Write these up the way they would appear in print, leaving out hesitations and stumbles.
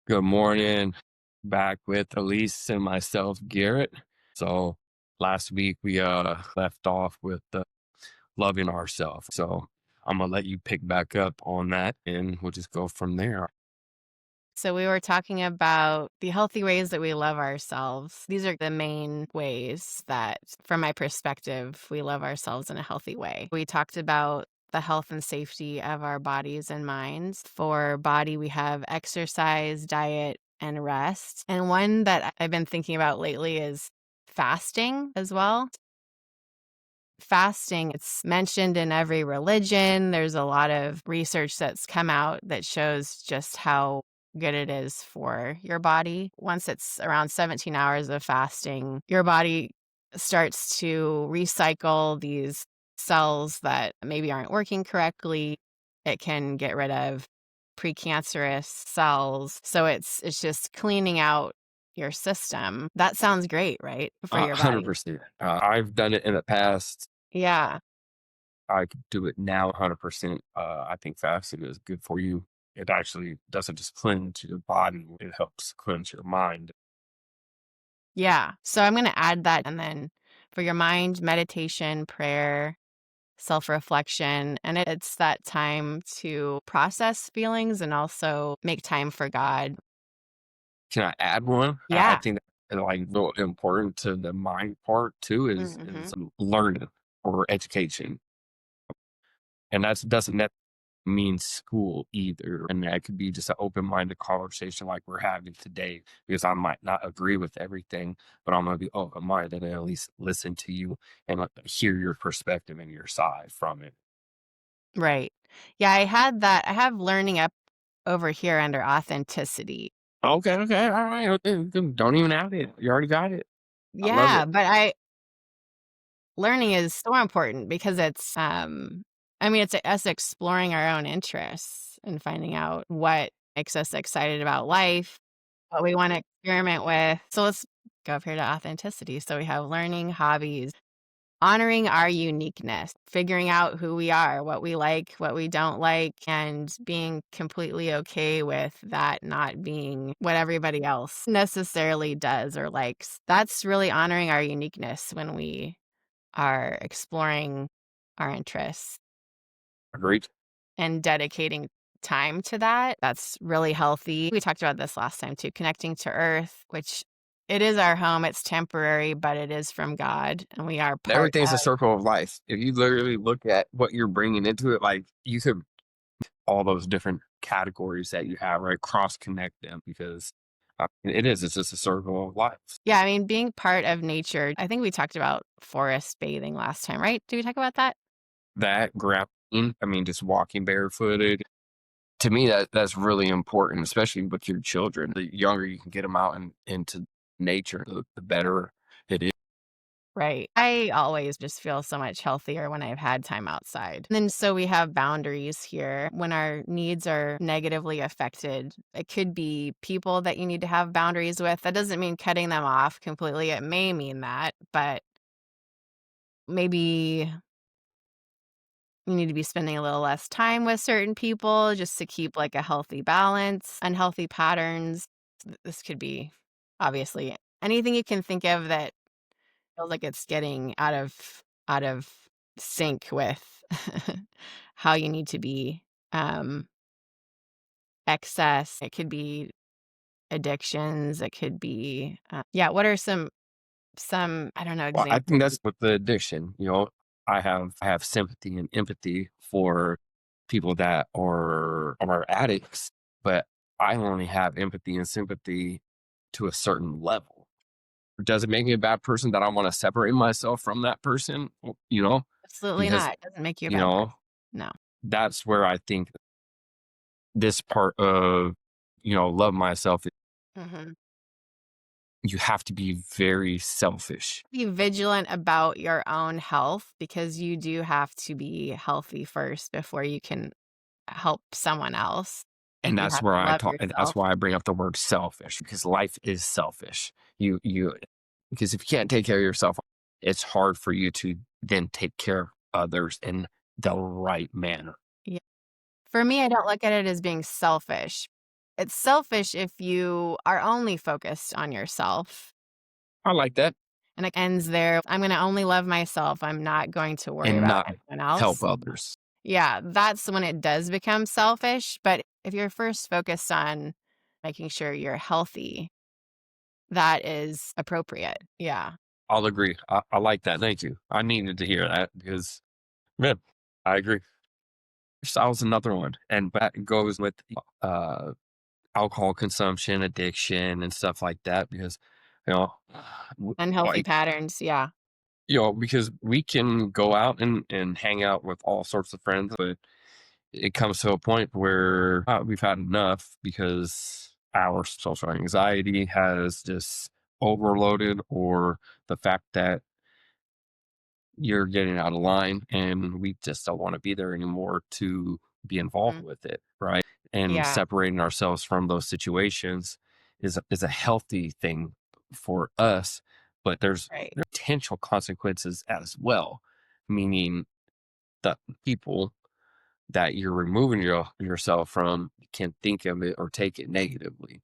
Good morning. Back with Elise and myself, Garrett. So last week we left off with loving ourselves. So I'm gonna let you pick back up on that and we'll just go from there. So we were talking about the healthy ways that we love ourselves. These are the main ways that, from my perspective, we love ourselves in a healthy way. We talked about the health and safety of our bodies and minds. For body, we have exercise, diet, and rest. And one that I've been thinking about lately is fasting as well. Fasting, it's mentioned in every religion. There's a lot of research that's come out that shows just how good it is for your body. Once it's around 17 hours of fasting, your body starts to recycle these cells that maybe aren't working correctly. It can get rid of precancerous cells. So it's just cleaning out your system. That sounds great, right? For your body. 100%. I've done it in the past. Yeah. I could do it now 100%. I think fasting is good for you. It actually doesn't just cleanse your body, it helps cleanse your mind. Yeah. So I'm going to add that. And then for your mind, meditation, prayer, self reflection. And it's that time to process feelings and also make time for God. Can I add one? I Yeah. think that, like, real important to the mind part too Hmm. is learning or education, and that doesn't mean school either. And that could be just an open minded conversation like we're having today, because I might not agree with everything, but I'm gonna be open minded and at least listen to you and hear your perspective and your side from it. Right. Yeah. I had that. I have learning up over here under authenticity. Okay, okay, all right. Okay, don't even have it. You already got it. I love Yeah. it. But learning is so important because it's us exploring our own interests and finding out what makes us excited about life, what we wanna experiment with. So let's go up here to authenticity. So we have learning, hobbies, honoring our uniqueness, figuring out who we are, what we like, what we don't like, and being completely okay with that not being what everybody else necessarily does or likes. That's really honoring our uniqueness when we are exploring our interests Agreed. and dedicating time to that. That's really healthy. We talked about this last time too, connecting to earth, which it is our home. It's temporary, but it is from God and we are part Everything's a of. circle of life. If you literally look at what you're bringing into it, like you could all those different categories that you have, right? Cross connect them because it's just a circle of life. Yeah, I mean, being part of nature. I think we talked about forest bathing last time, right? Did we talk about that? That grappling, I mean, just walking barefooted. To me, that's really important, especially with your children. The younger you can get them out and into nature, the better it is. Right. I always just feel so much healthier when I've had time outside. And then so we have boundaries here when our needs are negatively affected. It could be people that you need to have boundaries with. That doesn't mean cutting them off completely. It may mean that, but maybe you need to be spending a little less time with certain people just to keep like a healthy balance, unhealthy patterns. This could be obviously anything you can think of that feels like it's getting out of sync with how you need to be. Um, Excess, it could be addictions, it could be, yeah, what are some, I don't know, Well, I think examples? that's with the addiction. I have sympathy and empathy for people that are addicts, but I only have empathy and sympathy to a certain level. Does it make me a bad person that I want to separate myself from that person? Absolutely Because not, it doesn't make you a you bad know person. No. that's where I think this part of love myself. Mhm. You have to be very selfish, Be vigilant about your own health because you do have to be healthy first before you can help someone else. and You that's have where to I love talk, and that's yourself. why I bring up the word selfish, because life is selfish. You because if you can't take care of yourself, it's hard for you to then take care of others in the right manner. Yeah. For me, I don't look at it as being selfish. It's selfish if you are only focused on yourself I like that. and it ends there. I'm going to only love myself. I'm not going to worry And about not anyone help else. others. Yeah, that's when it does become selfish. But if you're first focused on making sure you're healthy, that is appropriate. Yeah. I'll agree. I like that. Thank you. I needed to hear that because, man, I agree. That was another one. And that goes with uh, alcohol consumption, addiction, and stuff like that. Because, you know, Unhealthy like, patterns. Yeah. because we can go out and hang out with all sorts of friends, but it comes to a point where we've had enough because our social anxiety has just overloaded, or the fact that you're getting out of line and we just don't want to be there anymore to be involved Mhm. with it, right? And Yeah. separating ourselves from those situations is a healthy thing for us, but Right. there are potential consequences as well, meaning the people that you're removing yourself from can think of it or take it negatively.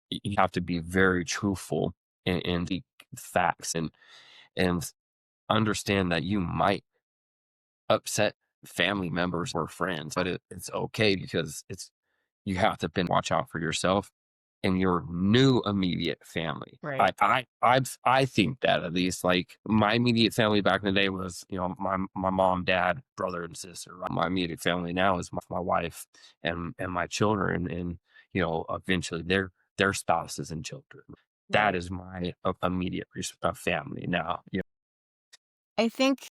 You have to be very truthful and the facts and understand that you might upset family members or friends, but it's okay because you have to then watch out for yourself and your new immediate family. Right. I think that at least like my immediate family back in the day was, my mom, dad, brother, and sister. Right? My immediate family now is my wife and my children, and eventually their spouses and children. That Right. is my immediate family now. Yeah, I think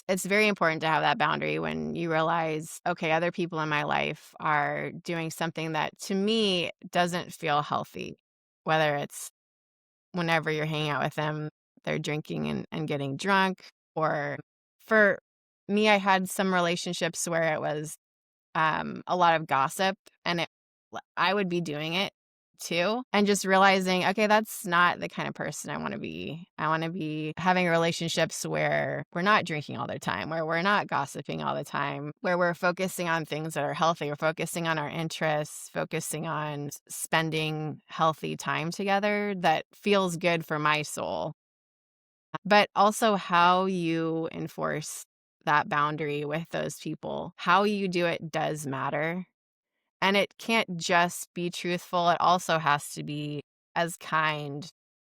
it's very important to have that boundary when you realize, okay, other people in my life are doing something that to me doesn't feel healthy, whether it's whenever you're hanging out with them, they're drinking and getting drunk. Or for me, I had some relationships where it was a lot of gossip and I would be doing it too and just realizing, okay, that's not the kind of person I want to be. I want to be having relationships where we're not drinking all the time, where we're not gossiping all the time, where we're focusing on things that are healthy, we're focusing on our interests, focusing on spending healthy time together that feels good for my soul. But also how you enforce that boundary with those people, how you do it does matter. And it can't just be truthful, it also has to be as kind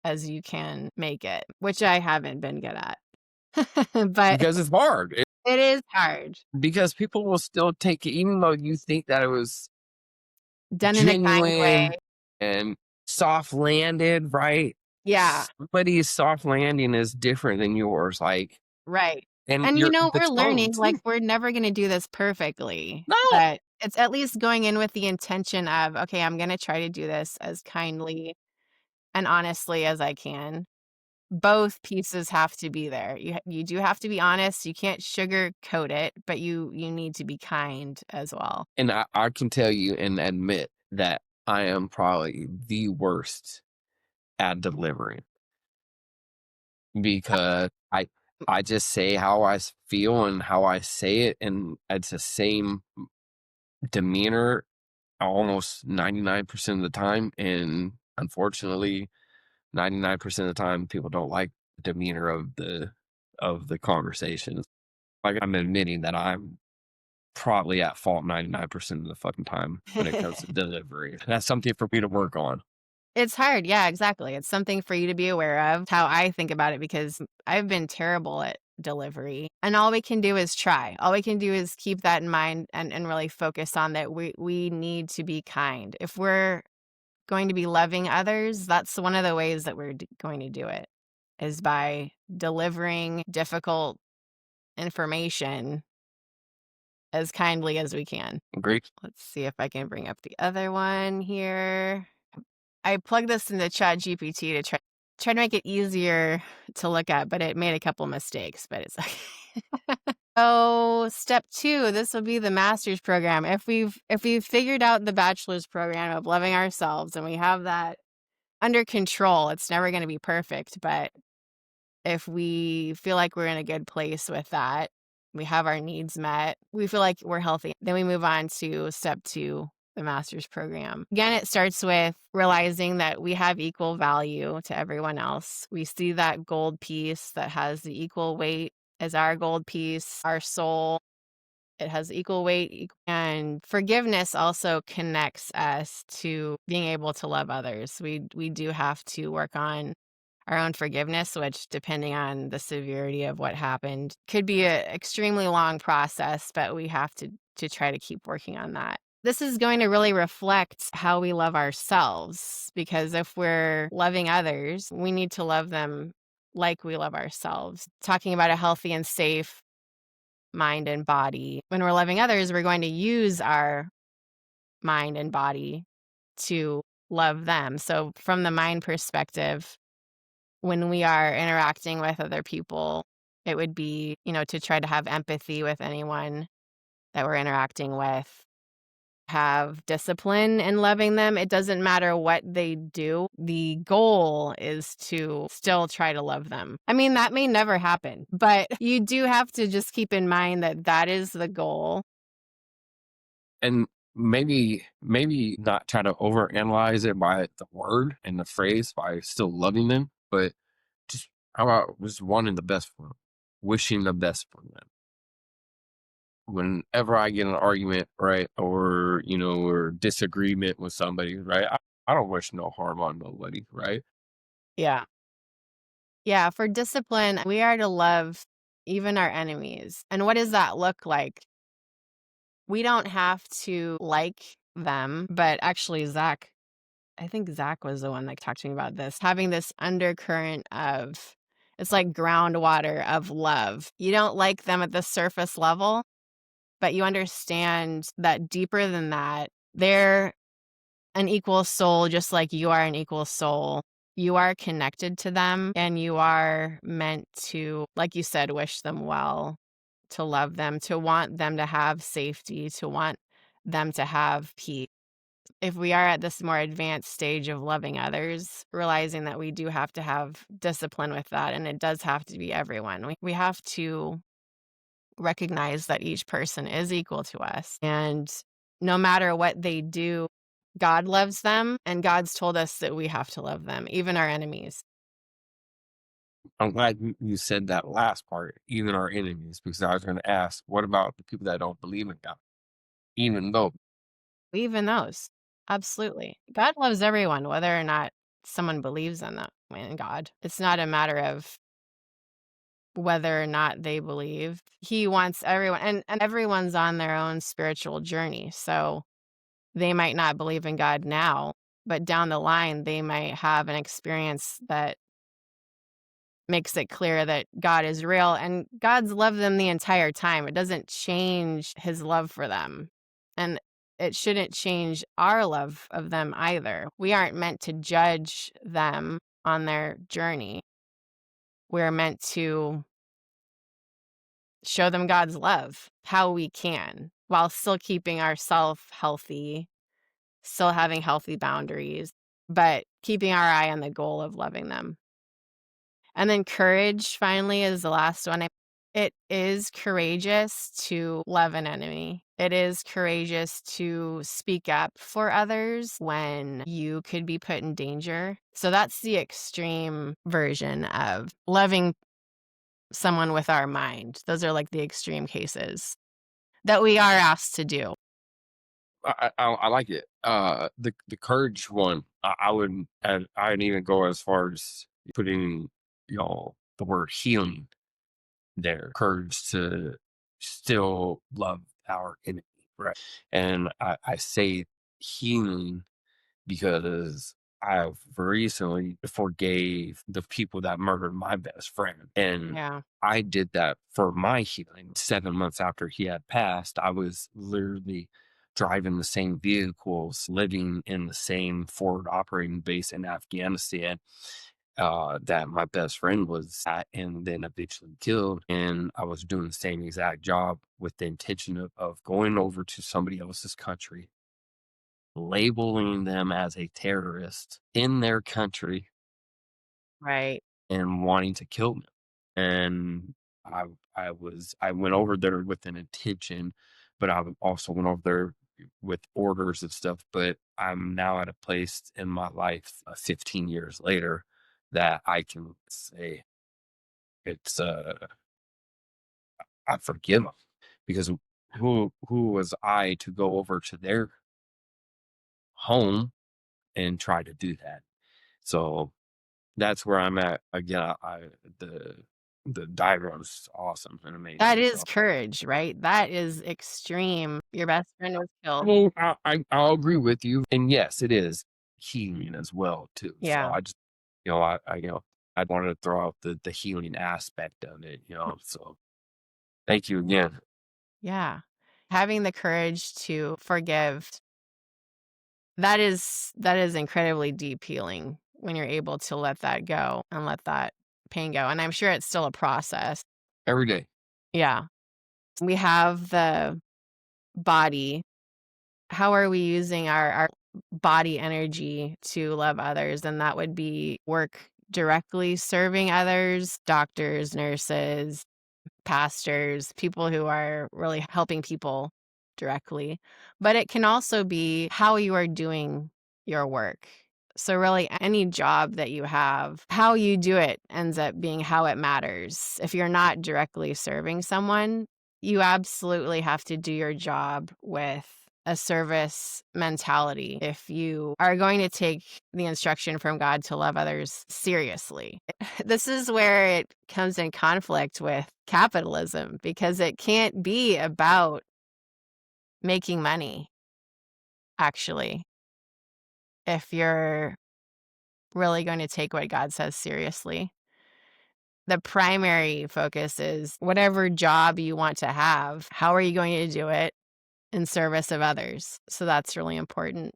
as you can make it, which I haven't been good at. But because it's hard. it is hard. Because people will still take it, even though you think that it was Done in a kind genuine way. and soft landed, right? Yeah, Somebody's soft landing is different than yours. Like, right. and And, the we're tone learning, like, too. we're never gonna do this perfectly, No. but it's at least going in with the intention of, "Okay, I'm gonna try to do this as kindly and honestly as I can." Both pieces have to be there. You do have to be honest, you can't sugarcoat it, but you need to be kind as well. And I can tell you and admit that I am probably the worst at delivering because I just say how feel and how I say it, and it's the same demeanor almost 99% of the time. And unfortunately, 99% of the time, people don't like the demeanor of the conversation. Like, I'm admitting that I'm probably at fault 99% of the fucking time when it comes to delivery. That's something for me to work on. It's hard, yeah, exactly. It's something for you to be aware of, how I think about it, because I've been terrible at delivery, and all we can do is try. All we can do is keep that in mind and really focus on that we need to be kind. If we're going to be loving others, that's one of the ways that we're going to do it, is by delivering difficult information as kindly as we can. Great. Let's see if I can bring up the other one here. I plugged this into ChatGPT to try to make it easier to look at, but it made a couple mistakes, but it's okay. So, step 2, this will be the master's program. If we've figured out the bachelor's program of loving ourselves and we have that under control, it's never going to be perfect, but if we feel like we're in a good place with that, we have our needs met, we feel like we're healthy, then we move on to step 2, the master's program. Again, it starts with realizing that we have equal value to everyone else. We see that gold piece that has the equal weight as our gold piece, our soul. It has equal weight. And forgiveness also connects us to being able to love others. We do have to work on our own forgiveness, which, depending on the severity of what happened, could be an extremely long process, but we have to try to keep working on that. This is going to really reflect how we love ourselves, because if we're loving others, we need to love them like we love ourselves. Talking about a healthy and safe mind and body. When we're loving others, we're going to use our mind and body to love them. So, from the mind perspective, when we are interacting with other people, it would be, to try to have empathy with anyone that we're interacting with, have discipline in loving them. It doesn't matter what they do. The goal is to still try to love them. I mean, that may never happen, but you do have to just keep in mind that that is the goal. And maybe not try to overanalyze it by the word and the phrase by still loving them, but just how about just wanting the best for them, wishing the best for them. Whenever I get in an argument, right, or or disagreement with somebody, right, I don't wish no harm on nobody, right? Yeah. Yeah. For discipline, we are to love even our enemies. And what does that look like? We don't have to like them, but actually, I think Zach was the one that talked to me about this, having this undercurrent of, it's like groundwater of love. You don't like them at the surface level, but you understand that deeper than that, they're an equal soul, just like you are an equal soul. You are connected to them, and you are meant to, like you said, wish them well, to love them, to want them to have safety, to want them to have peace. If we are at this more advanced stage of loving others, realizing that we do have to have discipline with that, and it does have to be everyone. We have to recognize that each person is equal to us. And no matter what they do, God loves them, and God's told us that we have to love them, even our enemies. I'm glad you said that last part, even our enemies, because I was going to ask, what about the people that don't believe in God? Even though, Even those. Absolutely. God loves everyone, whether or not someone believes in them, in God. It's not a matter of whether or not they believe. He wants everyone, and everyone's on their own spiritual journey. So they might not believe in God now, but down the line, they might have an experience that makes it clear that God is real, and God's loved them the entire time. It doesn't change his love for them. And it shouldn't change our love of them either. We aren't meant to judge them on their journey. We're meant to show them God's love, how we can, while still keeping ourselves healthy, still having healthy boundaries, but keeping our eye on the goal of loving them. And then courage, finally, is the last one. It is courageous to love an enemy. It is courageous to speak up for others when you could be put in danger. So that's the extreme version of loving someone with our mind. Those are like the extreme cases that we are asked to do. I like it. The courage one, I wouldn't, I'd even go as far as putting, the word healing there, courage to still love our enemy, right? And I say healing because I've recently forgave the people that murdered my best friend. And Yeah. I did that for my healing. 7 months after he had passed, I was literally driving the same vehicles, living in the same forward operating base in Afghanistan that my best friend was at and then eventually killed. And I was doing the same exact job with the intention of going over to somebody else's country, labeling them as a terrorist in their country Right. and wanting to kill them. And I I went over there with an intention, but I also went over there with orders and stuff, but I'm now at a place in my life, 15 years later, that I can say it's, I forgive them because who was I to go over to their home and try to do that? So that's where I'm at. Again, the the diagram's awesome and That amazing. is So courage, right? That is extreme. Your best friend was killed. well, I'll agree with you, and yes, it is healing as well too. So Yeah. I just I wanted to throw out the healing aspect of it. So thank you again. Yeah. Having the courage to forgive, that is incredibly deep healing when you're able to let that go and let that pain go. And I'm sure it's still a process. Every day. Yeah. We have the body. How are we using our body energy to love others? And that would be work directly serving others, doctors, nurses, pastors, people who are really helping people directly. But it can also be how you are doing your work. So, really, any job that you have, how you do it ends up being how it matters. If you're not directly serving someone, you absolutely have to do your job with a service mentality if you are going to take the instruction from God to love others seriously. This is where it comes in conflict with capitalism because it can't be about making money, actually, if you're really going to take what God says seriously. The primary focus is whatever job you want to have, how are you going to do it in service of others? So that's really important.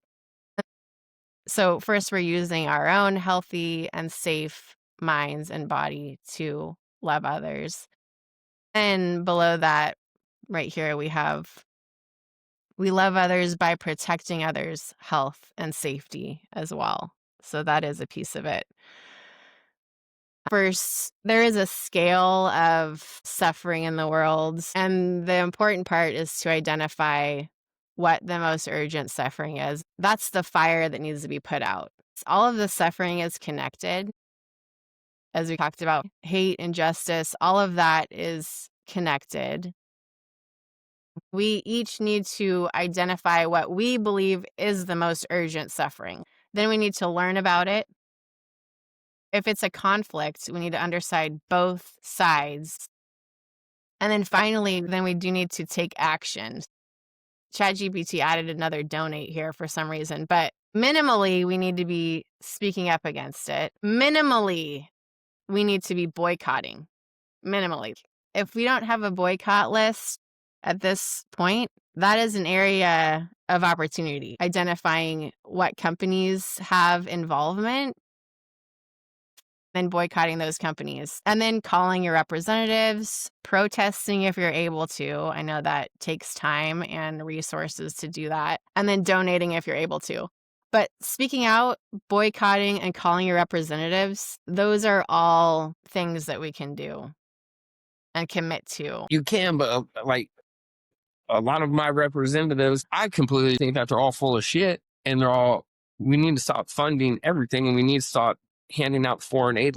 So, first, we're using our own healthy and safe minds and body to love others. And below that, right here, we love others by protecting others' health and safety as well. So, that is a piece of it. First, there is a scale of suffering in the world, and the important part is to identify what the most urgent suffering is. That's the fire that needs to be put out. All of the suffering is connected. As we talked about, hate, injustice, all of that is connected. We each need to identify what we believe is the most urgent suffering. Then we need to learn about it. If it's a conflict, we need to understand both sides. And then finally, then we do need to take action. ChatGPT added another donate here for some reason, but minimally, we need to be speaking up against it. Minimally, we need to be boycotting. Minimally. If we don't have a boycott list at this point, that is an area of opportunity. Identifying what companies have involvement then boycotting those companies, and then calling your representatives, protesting if you're able to. I know that takes time and resources to do that, and then donating if you're able to. But speaking out, boycotting, and calling your representatives, those are all things that we can do and commit to. You can, but like a lot of my representatives, I completely think that they're all full of shit, and we need to stop funding everything, and we need to stop handing out foreign aid.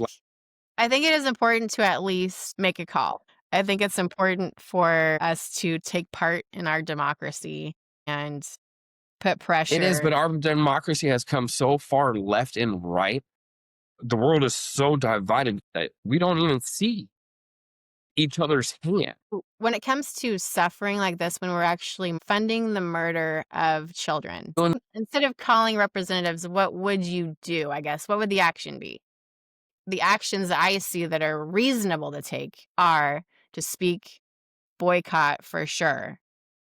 I think it is important to at least make a call. I think it's important for us to take part in our democracy and put It is, pressure. but our democracy has come so far left and right. The world is so divided that we don't even see each other's hand. When it comes to suffering like this, when we're actually funding the murder of children, And instead of calling representatives, what would you do? I guess, what would the action be? The actions that I see that are reasonable to take are to speak, boycott for sure.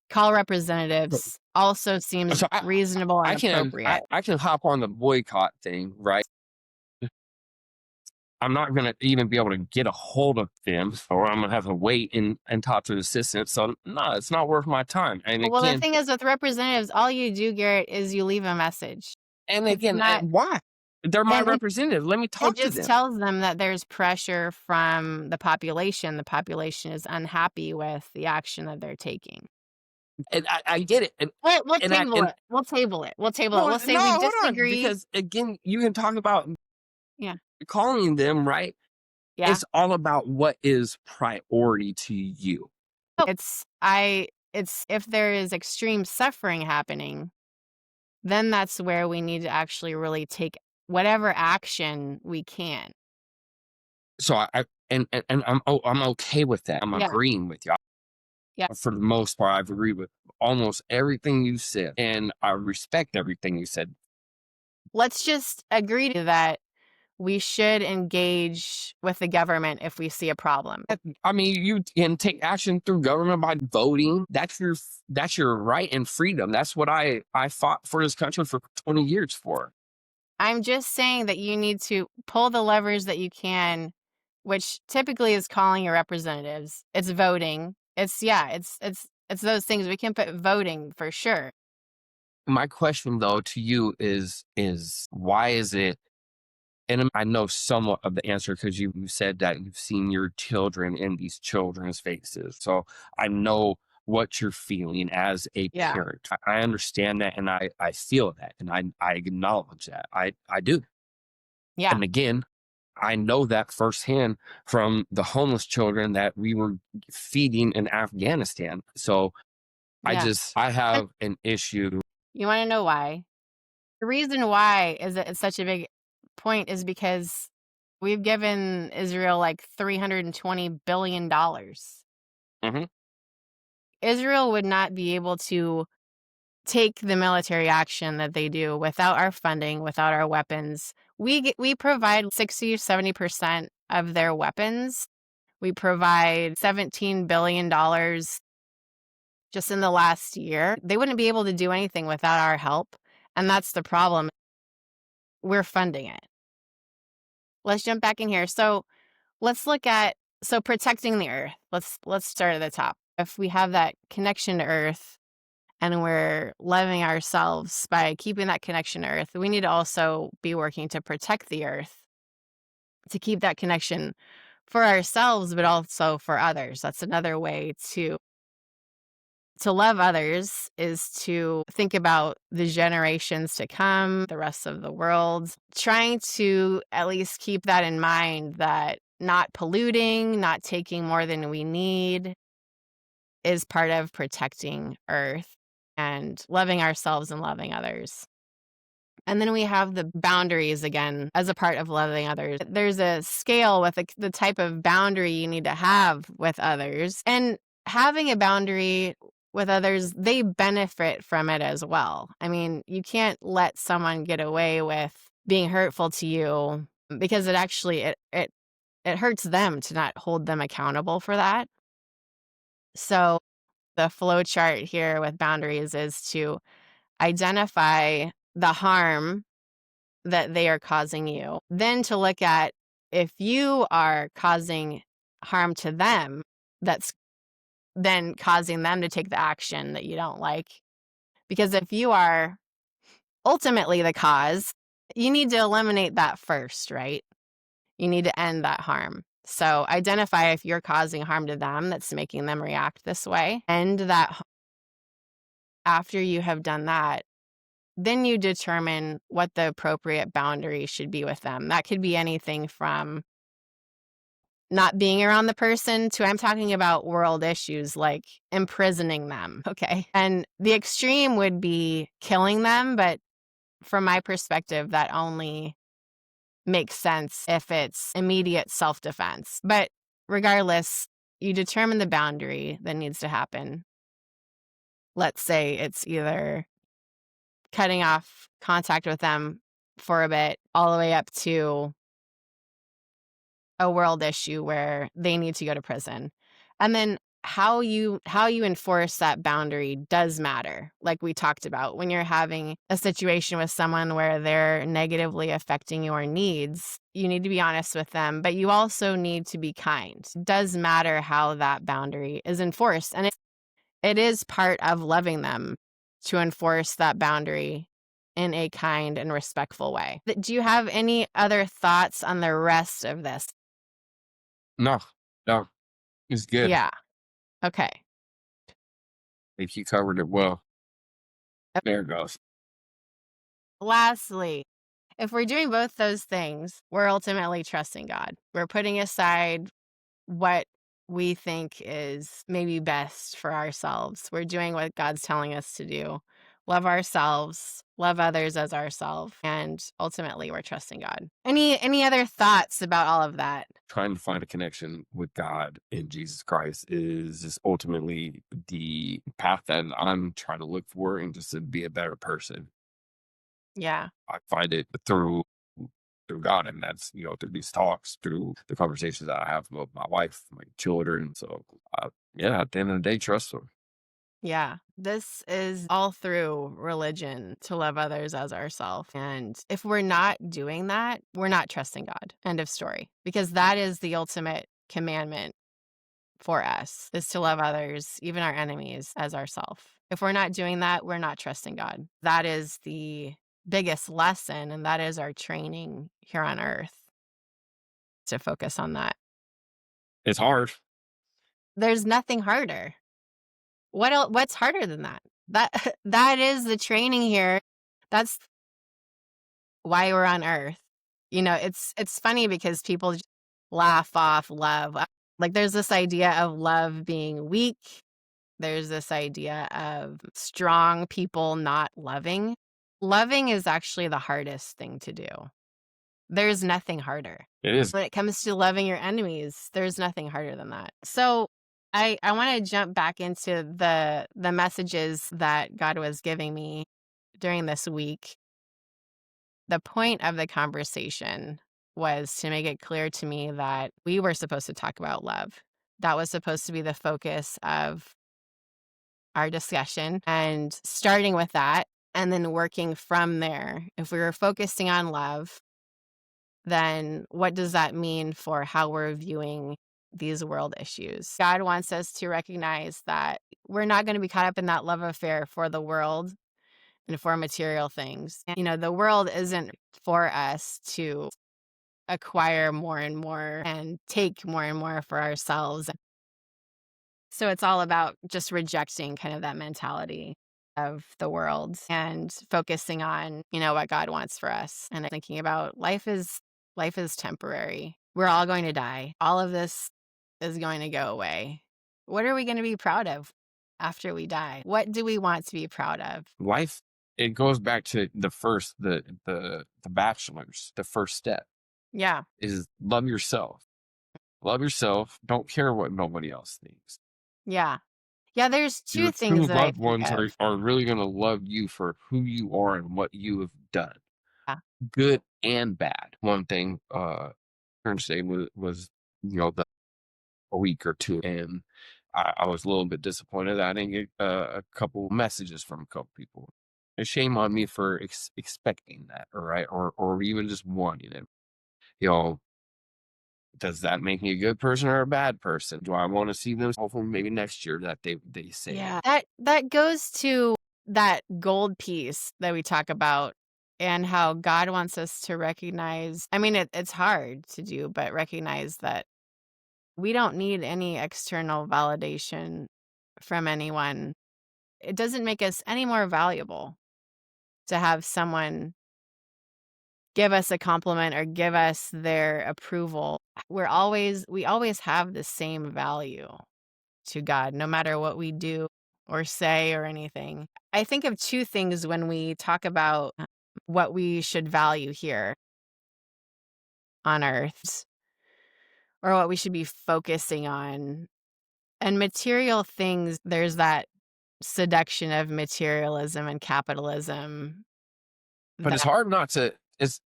Call representatives also seems so reasonable and I appropriate. I can hop on the boycott thing, right? I'm not going to even be able to get a hold of them, or I'm going to have to wait and talk to the assistant. So, no, it's not worth my time. Well, the thing is with representatives, all you do, Garrett, is you leave a message. It's not, why? They're my and representative. Let me it talk to just them. tells them that there's pressure from the population. The population is unhappy with the action that they're taking. And I get it, We'll and I table and it. We'll table it. We'll table it. well, We'll say no, we hold on, disagree. because again, you can talk about Yeah. calling them, right? Yeah. It's all about what is priority to you. It's if there is extreme suffering happening, then that's where we need to actually really take whatever action we can. So and I'm okay with that. I'm Yeah. agreeing with you. Yeah. For the most part, I've agreed with almost everything you said, and I respect everything you said. Let's just agree to that we should engage with the government if we see a problem. I mean, you can take action through government by voting. That's your right and freedom. That's what I fought for this country for 20 years for. I'm just saying that you need to pull the levers that you can, which typically is calling your representatives. It's voting. It's those things. We can put voting for sure. My question though to you is why is it, and I know somewhat of the answer because you said that you've seen your children in these children's faces. So I know what you're feeling as a Yeah. parent. I understand that, and I feel that, and I acknowledge that. I do. Yeah. And again, I know that firsthand from the homeless children that we were feeding in Afghanistan. So Yeah. I And have an issue. you want to know why? The reason why is that it's such a big point is because we've given Israel like $320 billion. Mhm. Israel would not be able to take the military action that they do without our funding, without our weapons. We provide 60 or 70% of their weapons. We provide $17 billion just in the last year. They wouldn't be able to do anything without our help, and that's the problem. We're funding it. Let's jump back in here. So, let's look at protecting the earth. Let's start at the top. If we have that connection to earth, and we're loving ourselves by keeping that connection to earth, we need to also be working to protect the earth, to keep that connection for ourselves, but also for others. That's another way to love others, is to think about the generations to come, the rest of the world, trying to at least keep that in mind, that not polluting, not taking more than we need is part of protecting earth and loving ourselves and loving others. And then we have the boundaries again as a part of loving others. There's a scale with the type of boundary you need to have with others. And having a boundary with others, they benefit from it as well. I mean, you can't let someone get away with being hurtful to you, because it actually it hurts them to not hold them accountable for that. So the flow chart here with boundaries is to identify the harm that they are causing you, then to look at if you are causing harm to them, that's then causing them to take the action that you don't like. Because if you are ultimately the cause, you need to eliminate that first, right? You need to end that harm. So identify if you're causing harm to them that's making them react this way. End that. After you have done that, then you determine what the appropriate boundary should be with them. That could be anything from not being around the person to, I'm talking about world issues like imprisoning them. Okay. And the extreme would be killing them. But from my perspective, that only makes sense if it's immediate self defense. But regardless, you determine the boundary that needs to happen. Let's say it's either cutting off contact with them for a bit, all the way up to a world issue where they need to go to prison. And then how you enforce that boundary does matter. Like we talked about, when you're having a situation with someone where they're negatively affecting your needs, you need to be honest with them, but you also need to be kind. It does matter how that boundary is enforced. And it is part of loving them to enforce that boundary in a kind and respectful way. Do you have any other thoughts on the rest of this? No, no, it's good. Yeah. Okay. If you covered it well, Yep. there it goes. Lastly, if we're doing both those things, we're ultimately trusting God. We're putting aside what we think is maybe best for ourselves. We're doing what God's telling us to do. Love ourselves, love others as ourselves, and ultimately we're trusting God. Any other thoughts about all of that? Trying to find a connection with God in Jesus Christ is just ultimately the path that I'm trying to look for and just to be a better person. Yeah. I find it through God, and that's through these talks, through the conversations that I have with my wife, my children. So, yeah, at the end of the day, trust them. Yeah. This is all through religion to love others as ourselves. And if we're not doing that, we're not trusting God. End of story. Because that is the ultimate commandment for us is to love others, even our enemies, as ourselves. If we're not doing that, we're not trusting God. That is the biggest lesson, and that is our training here on earth to focus on that. It's hard. There's nothing harder. What's harder than that? That that is the training here. That's why we're on earth. It's funny because people just laugh off love. Like there's this idea of love being weak. There's this idea of strong people not loving. Loving is actually the hardest thing to do. There's nothing harder. It is. When it comes to loving your enemies, there's nothing harder than that. So I want to jump back into the messages that God was giving me during this week. The point of the conversation was to make it clear to me that we were supposed to talk about love. That was supposed to be the focus of our discussion and starting with that and then working from there. If we were focusing on love, then what does that mean for how we're viewing these world issues? God wants us to recognize that we're not going to be caught up in that love affair for the world and for material things. The world isn't for us to acquire more and more and take more and more for ourselves. So it's all about just rejecting kind of that mentality of the world and focusing on, what God wants for us and thinking about life is temporary. We're all going to die. All of this is going to go away. What are we going to be proud of after we die? What do we want to be proud of? Life, it goes back to the bachelors. The first step Yeah. is love yourself. Love yourself. Don't care what nobody else thinks. Yeah. Yeah, there's two Your true things that I loved think ones are, of. are really going to love you for who you are and what you have done, Yeah. good and bad. One thing, Parents' Day was the a week or two, and I was a little bit disappointed that I didn't get a couple messages from a couple people. And shame on me for expecting that, all right, or even just wanting it. You know, does that make me a good person or a bad person? Do I want to see them hopefully maybe next year that they say Yeah. it? That goes to that gold piece that we talk about and how God wants us to recognize. I mean, it's hard to do, but recognize that we don't need any external validation from anyone. It doesn't make us any more valuable to have someone give us a compliment or give us their approval. We always have the same value to God, no matter what we do or say or anything. I think of two things when we talk about what we should value here on earth or what we should be focusing on. And material things, there's that seduction of materialism and capitalism But it's that hard not to.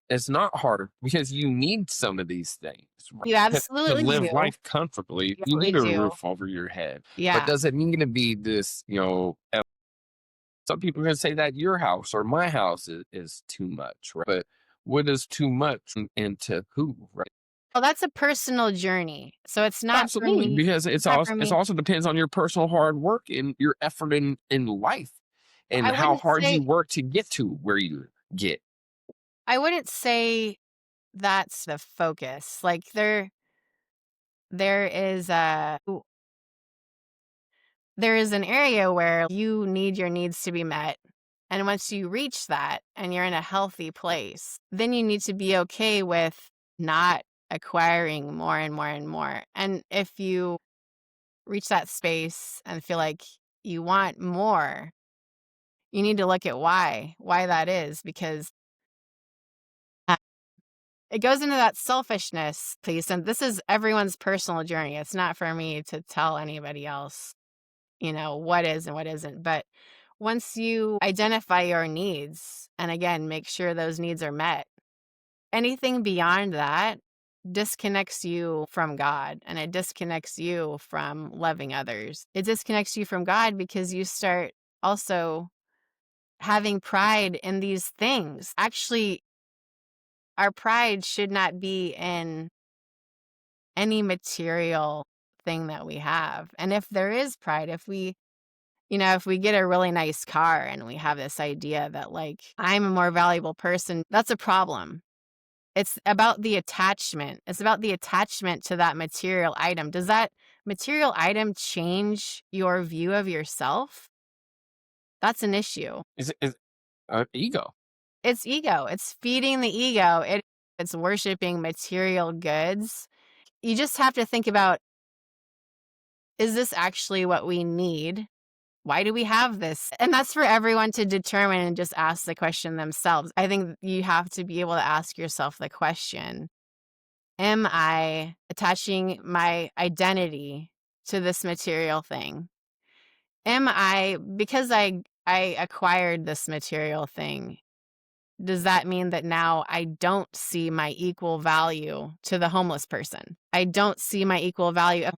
It's not hard because you need some of these things, right? you To absolutely live do. life comfortably. You You absolutely need a do. roof over your head, but Yeah. does it need to be this? Some people are going to say that your house or my house is too much, right? But what is too much into who, right? Well, that's a personal journey. So it's not for Absolutely, me. because It's not for it's me. also depends on your personal hard work and your effort in life I and how wouldn't hard say you work to get to where you get. I wouldn't say that's the focus. Like there is a there is an area where you need your needs to be met. And once you reach that and you're in a healthy place, then you need to be okay with not acquiring more and more and more. And if you reach that space and feel like you want more, you need to look at why that is, because uh, it goes into that selfishness piece. And this is everyone's personal journey. It's not for me to tell anybody else, what is and what isn't. But once you identify your needs and again, make sure those needs are met, anything beyond that disconnects you from God and it disconnects you from loving others. It disconnects you from God because you start also having pride in these things. Actually, our pride should not be in any material thing that we have. And if there is pride, if we get a really nice car and we have this idea that like I'm a more valuable person, that's a problem. It's about the attachment. It's about the attachment to that material item. Does that material item change your view of yourself? That's an issue. Is ego. It's ego. It's feeding the ego. It's worshiping material goods. You just have to think about, is this actually what we need? Why do we have this? And that's for everyone to determine and just ask the question themselves. I think you have to be able to ask yourself the question, am I attaching my identity to this material thing? Because I acquired this material thing, does that mean that now I don't see my equal value to the homeless person? I don't see my equal value of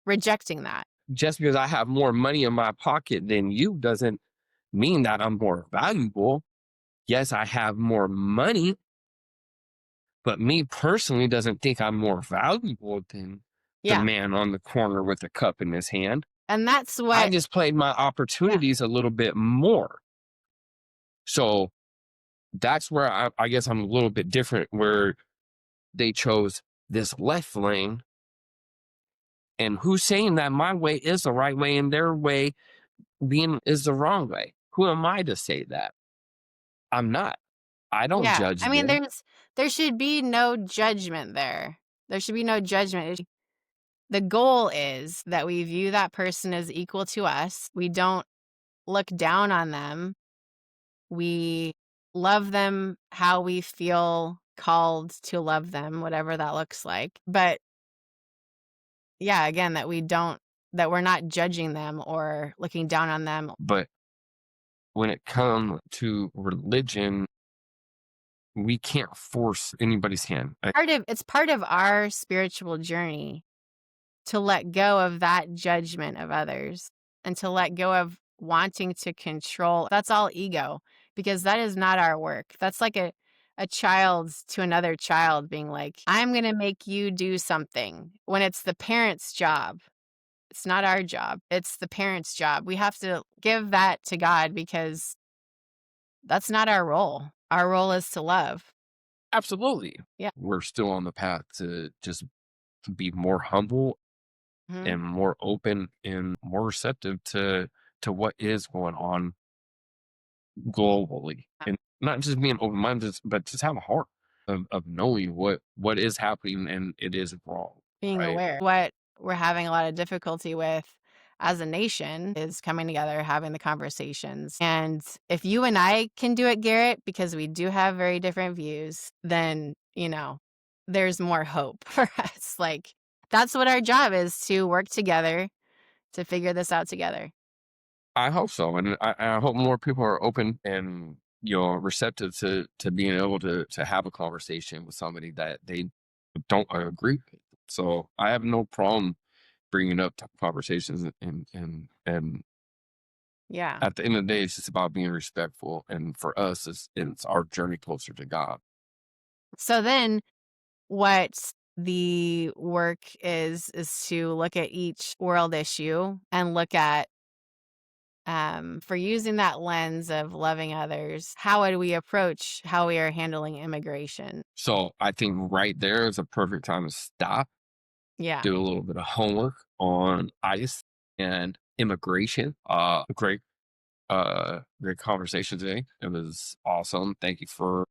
rejecting that. Just because I have more money in my pocket than you doesn't mean that I'm more valuable. Yes, I have more money, but me personally doesn't think I'm more valuable than the Yeah. man on the corner with a cup in his hand. And that's I what, just played my yeah. opportunities a little bit more. So that's where I guess I'm a little bit different, where they chose this left lane. And who's saying that my way is the right way and their way being is the wrong way? Who am I to say that? I'm not. I don't Yeah. judge I mean, them. there should be no judgment there. There should be no judgment. The goal is that we view that person as equal to us. We don't look down on them. We love them how we feel called to love them, whatever that looks like. But yeah, again, that we're not judging them or looking down on them. But when it comes to religion, we can't force anybody's hand. It's part of our spiritual journey to let go of that judgment of others and to let go of wanting to control. That's all ego, because that is not our work. That's like a child to another child being like, I'm going to make you do something when it's the parent's job. It's not our job. It's the parent's job. We have to give that to God because that's not our role. Our role is to love. Absolutely. Yeah. We're still on the path to just be more humble Mhm. and more open and more receptive to what is going on globally. And not just being open minded, but just have a heart of knowing what is happening and it is wrong. Being Right. aware. What we're having a lot of difficulty with as a nation is coming together, having the conversations. And if you and I can do it, Garrett, because we do have very different views, then, there's more hope for us. Like, that's what our job is, to work together to figure this out together. I hope so. And I hope more people are open and receptive to being able to have a conversation with somebody that they don't agree with. So I have no problem bringing up tough conversations and Yeah. at the end of the day, it's just about being respectful. And for us, it's our journey closer to God. So then what the work is to look at each world issue and look at, for using that lens of loving others, how would we approach how we are handling immigration? So I think right there is a perfect time to stop, Yeah. do a little bit of homework on ICE, and immigration. Great conversation today. It was awesome. Thank you for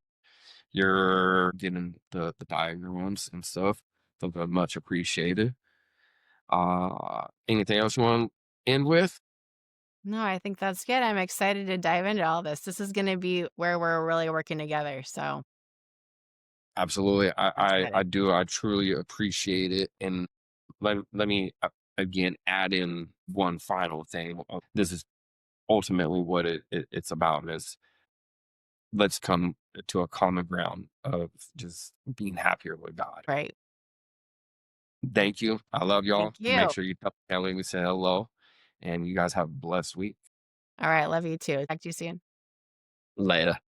your getting the diagrams and stuff. So much appreciated. Anything else you want to end with? No, I think that's good. I'm excited to dive into all this. This is gonna be where we're really working together, so Absolutely. that's I excited. do. I truly appreciate it. And let me again add in one final thing. This is ultimately what it's about is let's come to a common ground of just being happier with God. Right. Thank you. I love y'all. Thank you. Make sure you tell Kelly we say hello, and you guys have a blessed week. All right, love you too. Talk to you soon. Later.